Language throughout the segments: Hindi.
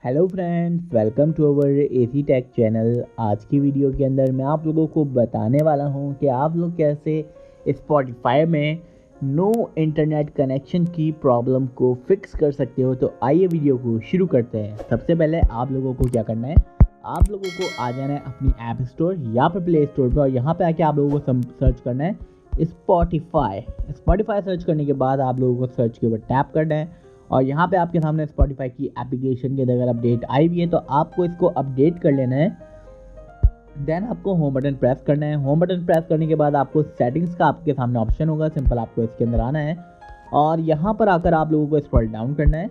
Hello friends, welcome to our AC tech channel. आज की वीडियो के अंदर मैं आप लोगों को बताने वाला हूं कि आप लोग कैसे स्पॉटिफाई में नो इंटरनेट कनेक्शन की प्रॉब्लम को फिक्स कर सकते हो। तो आइए वीडियो को शुरू करते हैं। सबसे पहले आप लोगों को क्या करना है, आप लोगों को आ जाना है अपनी ऐप स्टोर या फिर प्ले स्टोर पर, और यहाँ पे आके आप लोगों को सर्च करना है स्पॉटिफाई सर्च करने के बाद आप लोगों को सर्च के ऊपर टैप करना है, और यहाँ पे आपके सामने स्पॉटिफाई की एप्लीकेशन के अगर अपडेट आई हुई है तो आपको इसको अपडेट कर लेना है। देन आपको होम बटन प्रेस करना है। होम बटन प्रेस करने के बाद आपको सेटिंग्स का आपके सामने ऑप्शन होगा, सिंपल आपको इसके अंदर आना है और यहाँ पर आकर आप लोगों को स्क्रॉल डाउन करना है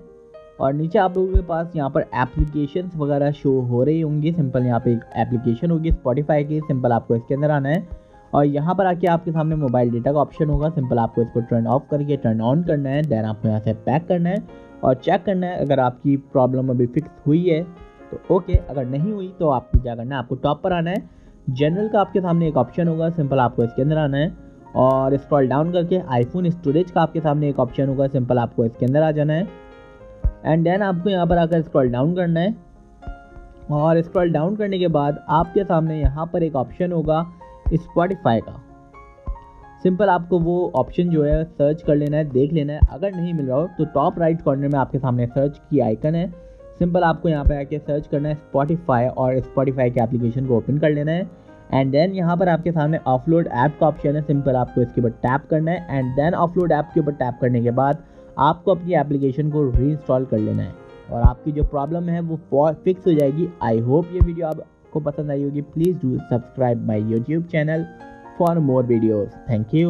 और नीचे आप लोगों के पास यहाँ पर एप्लीकेशंस वगैरह शो हो रही होंगी। सिंपल यहाँ पे एक एप्लीकेशन होगी स्पॉटिफाई की, सिंपल आपको इसके अंदर आना है और यहाँ पर आके आपके सामने मोबाइल डेटा का ऑप्शन होगा, सिंपल आपको इसको टर्न ऑफ करके टर्न ऑन करना है। देन आपको यहाँ से पैक करना है और चेक करना है अगर आपकी प्रॉब्लम अभी फिक्स हुई है तो ओके, अगर नहीं हुई तो आपको क्या करना है, आपको टॉप पर आना है। जनरल का आपके सामने एक ऑप्शन होगा, सिंपल आपको इसके अंदर आना है और स्क्रॉल डाउन करके आईफोन स्टोरेज का आपके सामने एक ऑप्शन होगा, सिंपल आपको इसके अंदर आ जाना है एंड देन आपको यहाँ पर आकर स्क्रॉल डाउन करना है और स्क्रॉल डाउन करने के बाद आपके सामने यहाँ पर एक ऑप्शन होगा स्पॉटिफाई का। सिंपल आपको वो ऑप्शन जो है सर्च कर लेना है, देख लेना है। अगर नहीं मिल रहा हो तो टॉप राइट कॉर्नर में आपके सामने सर्च की आइकन है, सिंपल आपको यहाँ पे आके सर्च करना है स्पॉटिफाई और स्पॉटिफाई के एप्लीकेशन को ओपन कर लेना है एंड देन यहाँ पर आपके सामने ऑफलोड ऐप का ऑप्शन है, सिंपल आपको इसके ऊपर टैप करना है एंड देन ऑफलोड ऐप के ऊपर टैप करने के बाद आपको अपनी एप्लीकेशन को रीइंस्टॉल कर लेना है और आपकी जो प्रॉब्लम है वो फिक्स हो जाएगी। आई होप ये वीडियो आपको पसंद आई होगी। Please do subscribe my YouTube channel for more videos. Thank you.